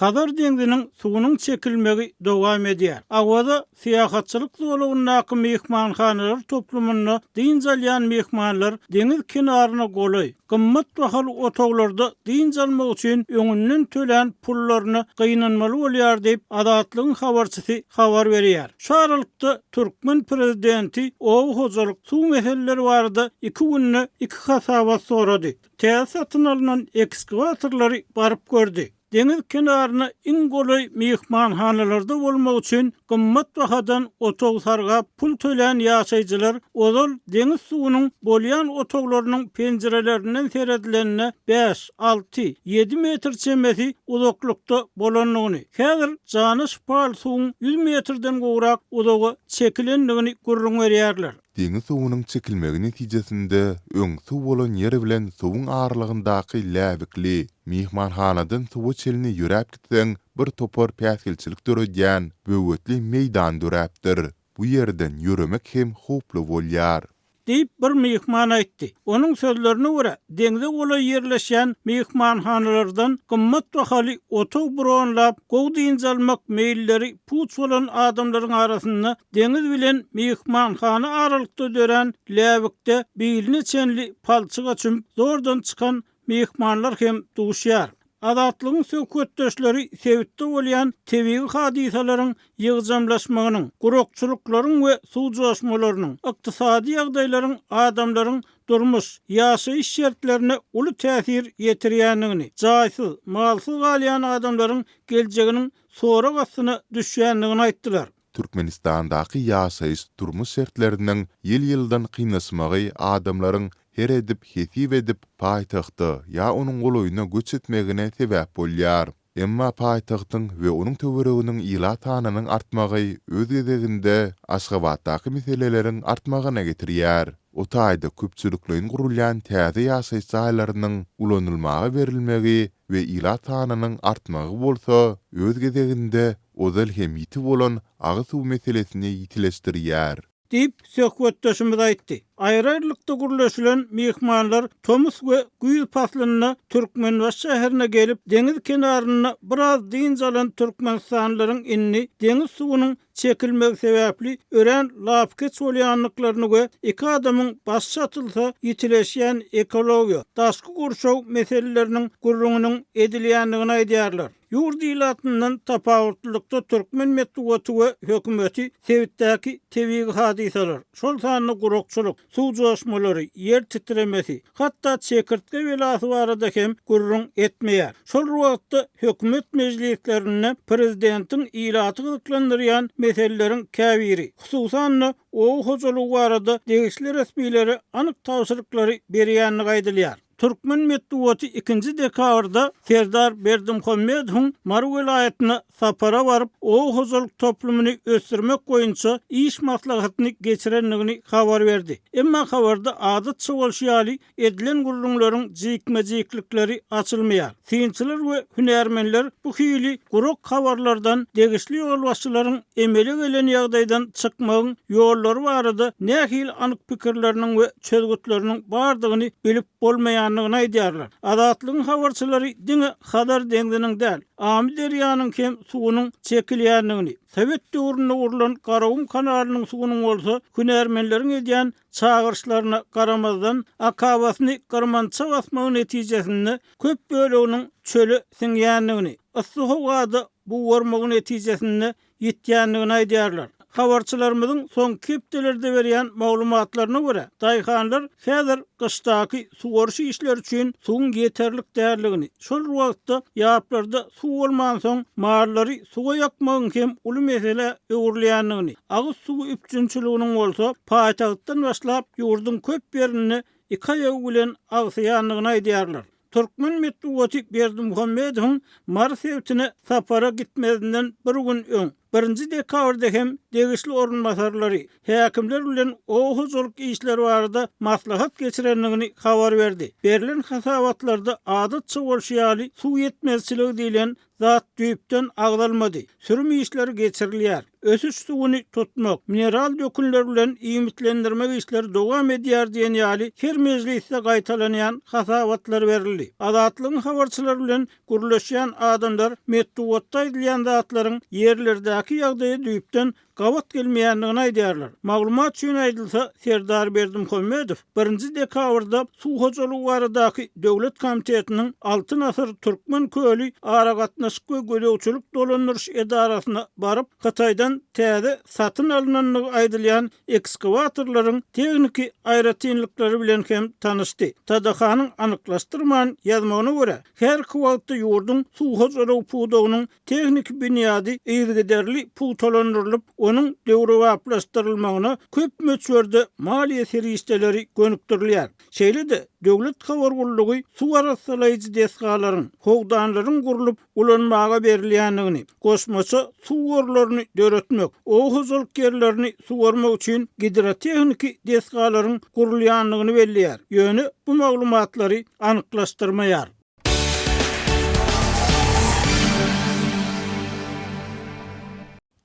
Hadar dengdinin suğunun çekilmegi devam edýär. Awada siyahatçylyk zolugyna mehmanhanalar toplumuna diňjalyan mehmanlar deňiz kenaryna golay, gymmat bahal otoglarda diňjalmak üçin öňünden tölen pullaryny gynanmaly bolýar diýip adatlygyň habarçysy habar berýär. Şu aralykda Türkmen prezidenti ow hojalyk suw meseleleri barada 2 günne 2 hasabat sorady. Täsatyn alynan ekskavatorlary baryp gördi. Deňiz kenaryna iň golay mehmanhanalarda bolmak üçin gymmat bahadan otog sargap pul tölen ýaşaýjylar ozal deňiz suwunyň bolýan otoglarynyň penjerelerinden seredilenine 5, 6, 7 metr çemesi uzaklykda bolanlygyny, häzir janyş pal suwuň 100 metrden gowrak uzagy çekilenligini görüň berýärler. Deňiz suwunyň çekilmegi netijesinde öň suw bolan ýeri bilen suwuň aralygyndaky läbikli mehmanhanadan suw çelini ýörep gitseň bir topar päsgilçilik döredýän böwetli meýdan döräpdir. Bu ýerden ýöremek hem hoply bolýar diýip bir mehman aýtdy. Onuň sözlerine görä, deňde golay ýerleşýän mehmanhanalardan gymmat bahaly otog bronlap gow diňjalmak meýilleri puç bolan adamlaryň arasynda deňiz bilen mehmanhana aralykda dören läbikde biline çenli palçyga çümüp zordan çykan mehmanlar hem duşýar. Adatlygyň söwketdeşleri sebitde bolýan tebii hadisalaryň ýygyjamlaşmagynyň, gurokçylyklaryň we suw joşmalarynyň, ykdysady ýagdaýlaryň adamlaryň durmuş, ýaşaýyş şertlerine uly täsir ýetirýänligini, jaýsyz, malsyz galýan adamlaryň geljeginiň sora gasyna düşýänligini aýtdylar. Türkmenistandaky ýaşaýyş durmuş şertlerinden ýyl-ýyldan kynasmagy adamlaryň her edip hesip edip paýtagty ya onuň goloýuna göç etmegine sebäp bolýar. Emma paýtagtyň we onuň töwereginiň ýyla tanynyň artmagy öz gezeginde Aşgabatdaky meseleleriň artmagyna getirýär. O taýda köpçüliklerin gurulýan täze ýaşaýyş jaýlarynyň ulanylmagy berilmegi we ýyla tanynyň artmagy bolsa öz gezeginde ozal hem ýitip bolan agy suw meselesini ýitileşdirýär diýip söhbetdeşimiz aýtdy. Aýrylykda gurulýan mehmanlar Tomus we Güýz paslyna Türkmenbaş şäherine gelip deňiz kenaryna biraz diňjalan türkmenstanlaryň inni deňiz suwunyň çekilmegi sebäpli ören lapkeç bolýanlyklaryny we iki adamyň baş çatylsa ýitileşýän ekologiýa, daşky gurşaw meseleleriniň gurrungynyň edilýänligini aýdýarlar. Ýurt ýylatyndan tapawutlykda Türkmen medeniýeti we hökümeti sebitdäki tebii hadisalar, şol sanyny gurokçylyk, suw joşmalary, ýer titremesi, hatda çekirtge belasy barada hem gurrun etmeýär. Şol wagtda hökümet mejlislerine prezidentiň ýylaty gyzyklandyrýan meseleleriň käbiri, hususan o hojalygy barada degişli resmiýleri anyk tawşyryklary berýänligi aýdylýar. Türkmen medeniýeti 2-nji dekabrda Serdar Berdimuhammedowyň Mar welaýatyna sapara baryp, o hojalyk toplumyny ösdürmek boýunça iş maslahatyny geçirenligini habar berdi. Emma habarda adatça bolýaly edilen gurrunlaryň jikme-jiklikleri açylmaýar. Synçylar we hünärmenler bu hili gurok habarlardan degişli ýolbaşçylaryň emele gelen ýagdaýdan çykmagyň ýollary barada nähil anyk pikirleriniň we çözgütleriniň bardygyny bilip bolmaýan aýdýarlar. Adatlygyň habarçylary diňe Hadar deňdiniň däl, Amy derýanyň hem suwunyň çekilýänligini, Sowet döwründe urulan Garawum kanalynyň suwunyň bolsa, hünärmenleriň edýän çağırışlaryna garamazdan akabasyny garmança basmagy netijesinde köp böleginiň çölü siňýänligini, ysy howada bu warmagyň netijesinde ýetýänligini aýdýarlar. Habarçylarymyzyň son kepdelerde berýän maglumatlaryna görä, daýhanlar häzir kışdaky suwaryş işleri üçin suwun ýeterlik därligini, şol wagtda ýaplarda suw bolman soň marlary suwa ýakmagyň hem uly mesele öwürlýänligini, agyz suw üpçünçiliginiň bolsa paýtagtdan başlap ýurdun köp ýerini iki aýagy bilen agşaýanlygyny aýdýarlar. Türkmen medeniýeti Berdimuhammedowyň Mar sebitine sapara gitmedinden bir gün öň 1. dekabrda hem degişli orunmasarlary häkimler bilen oğuzuluk işleri barada maslahat geçirenligini habar berdi. Berilen hasabatlarda adatça bolşýaly suw yetmezçiligi diýilen zat düýpden agdalmady. Sürüm işleri geçirilýär. Ösüş suwuny tutmak, mineral dökünler bilen iýmitlendirmek işleri dowam edýär diýen ýaly her mejlisde gaýtalanýan hasabatlar berildi. Adatlygyň habarçylary bilen gürleşýän adamlar metduwatda edilýän zatlaryň yerlerdäki ýagdaýy düýpden gabat gelmeýändigini aýdýarlar. Maglumat üçin aýdylsa, Serdar Berdimuhammedow 1. dekabrda Suw hojalygy baradaky Döwlet Komitetiniň Altyn Asr Türkmen köli aragatnaşyk we gölegçilik dolandyryş edarasyna baryp Hataýdan täze satyn alynanlygy aýdylýan ekskavatorlaryň tekniki aýratynlyklary bilen hem tanışdy. Tadahanyň anyklaşdyrman ýazmagyna görä, her kwagtda ýurdun suw hojalygy puwdagynyň teknik büniýady ýergederli puw tolandyrylyp onun döwrewaplaşdyrylmagyna köp möçberde maliýe serişdeleri gönükdirilýär. Şeýle-de döwlet habargullygy suw arasalaýjy desgalaryň, hogdanlaryň gurulyp ulanmaga berilýändigini, goşmaça suw gorlaryny döretmek, oğuzuluk yerlerini suwarmak üçin gidrotexniki desgalaryň gurulýanlygyny belliýär. Ýöne bu maglumatlary anyklaşdyrmaýar.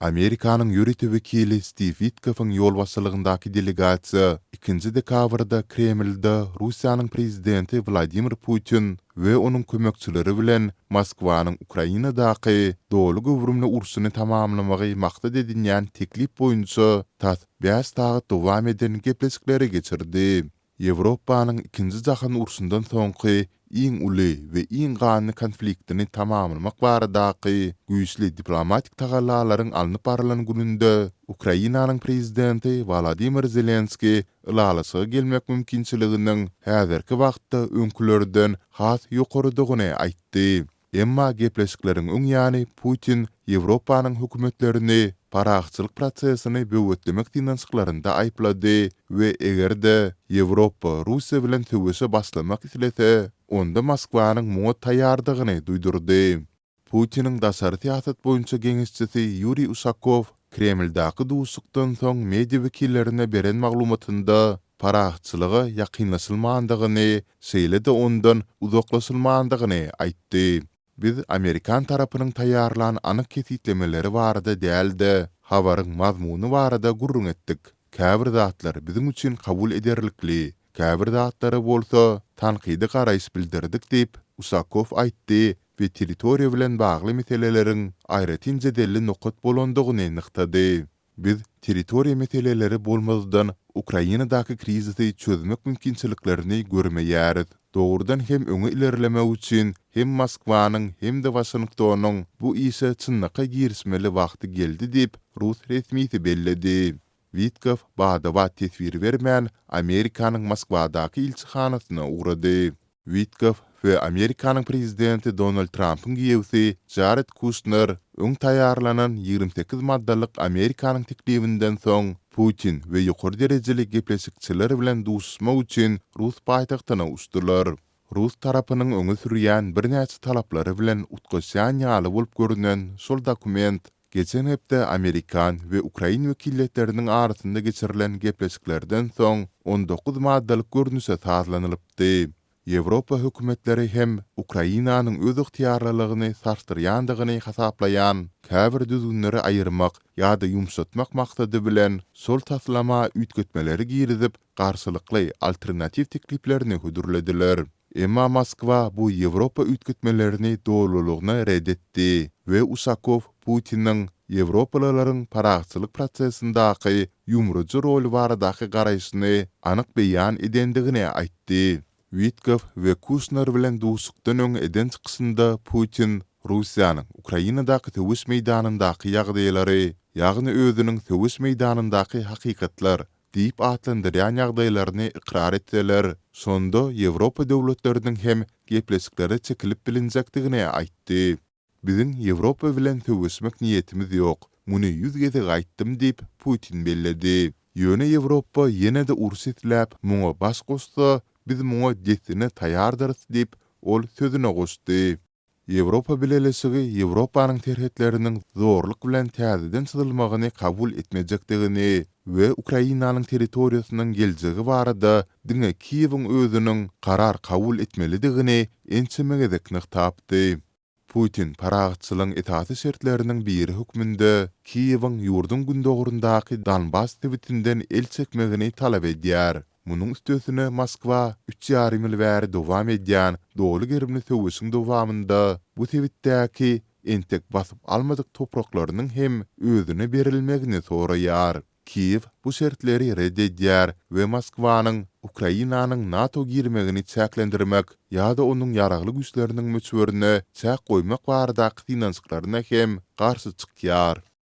Amerikanyň ýöretip wekili Steve Witkowyň ýolbaşçylygyndaky delegasiýa 2. dekabrda Kremlde Russiýanyň prezidenti Vladimir Putin we onuň kömekçileri bilen Moskwanyň Ukrainadaky dolu gowrumly ursuny tamamlamagy maksat edilýän teklip boýunça tat 5 taýat dowam eden gepleşikleri geçirdi. Ýewropanyň 2-nji jahan ursundan soňky iň uly we iň gany konfliktini tamamlamak baradaky güýçli diplomatik tagallalaryň alnyp baralan gününde Ukrainanyň prezidenti Volodymyr Zelenski ulalysyga gelmek mümkinçiliginiň häzirki wagtda öňkülerden has ýokarydygyny aýtdy. Emma gepleşikleriň öň ýany Putin Ýewropanyň hökümetlerini paraqçylyk prosesini böwetlemek diýençiklerinde aýplady we egerde Ýewropa Russiýa bilen töwüşe başlamak islese, onda Moskwanyň muňa taýýardygyny duýdurdy. Putiniň daşary siýasat boýunça geňişçisi Yuri Ushakov Kremldaky duşukdan soň media wekillerine beren maglumatynda paraqçylygy ýakynlaşylmandygyny, şeýle-de ondan uzaklaşylmandygyny aýtdy. Biz Amerikan tarapynyň taýýarlanan anyk kesitlemeleri barada däldi, habaryň mazmuny barada gurrun etdik. Käbir zatlar bizim üçin kabul ederlikli, käbir zatlary bolsa tanqidi garaýş bildirdik diýip Usakov aýtdy we territoriýa bilen bagly meseleleriň aýratynja delli nokat bolandygyny nyktady. Biz territoriýa meseleleri bolmazdan Ukrainadaky krizisi çözmek mümkinçiliklerini görmeýäris. Doğrudan hem öňe ilerlemek üçin hem Moskwanyň hem de Washingtonyň bu işe çynnyka girişmeli wagty geldi diýip Rus resmisi belledi. Witkow bada tesbir bermän Amerikanyň Moskwadaky ilçihanasyna ugrady. Witkow we Amerikanyň prezidenti Donald Trump'yň giýewsi Jared Kushner öň taýýarlanan 28 maddalyk Amerikanyň teklibinden soň Putin we ýokary derejeli gepleşikçiler bilen duşmak üçin Rus paýtagtyna uçdular. Rus tarapynyň öňe sürýän birnäçe talaplary bilen utgaşýan ýaly bolup görünen şol dokument geçen hepde Amerikan we Ukraina wekilleriniň arasynda geçirilen gepleşiklerden soň 19 maddalyk görnüşe sazlanylypdy. Ýewropa hökümetleri hem Ukrainanyň öz ygtyarlygyny sarstyrýandygyny hasaplaýan käbir düzgünleri aýyrmak ýa-da ýumşatmak maksady bilen sol taslama üýtgetmeleri girizip garşylykly alternativ tekliplerini hödürlediler. Emma Moskwa bu Ýewropa üýtgetmelerini dolulugyna reddetdi we Ushakov Putiniň Ýewropalaryň paraqçylyk prosesindaky ýumrujy rol baradaky garaýşyny anyk beýan edendigini aýtdy. Witkow we Kushner bilen duşukdan öň eden çykysynda Putin Russiýanyň Ukrainadaky töwüş meýdanyndaky ýagdaýlary, ýagny özüniň töwüş meýdanyndaky hakykatlar diýip atlandyrýan ýagdaýlaryny ikrar etdiler. Sonda Ýewropa döwletleriniň hem gepleşikleri çekilip bilinjekdigini aýtdy. Biziň Ýewropa bilen töwüşmek niýetimiz ýok. Muny 100 gede gaýtdym diýip Putin belledi. Ýöne Ýewropa ýene-de urus etläp, muňa baş gossa biz muňa jetine taýýardyrys diýip ol sözüne goşdy. Ýewropa bilelesigi Ýewropanyň terhetleriniň zorluk bilen täzeden sydylmagyny kabul etmejekdigini we Ukrainanyň territoriýasynyň geljegi barada diňe Kiýewiň özüniň karar kabul etmelidigini ençemegedeknik tapdy. Putin paragatçylyň etaty şertleriniň biri hükmünde Kiýewiň ýurdun gündogurundaky Donbas tebitinden el çekmegini talap edýär. Munyň üstesine Moskwa 3,5 ýyl bäri dowam edýän dogly gerimli söwüşiň dowamynda bu tebitdäki entek basyp almadyk topraklarynyň hem özüne berilmegini soraýar. Kiýew bu şertleri reddedýär we Moskwanyň Ukrainanyň NATO girmegini çäklendirmek ýa-da onuň ýaragly güýçleriniň möçberine çäk goýmak barada finansiýaklaryna hem garşy çykýar.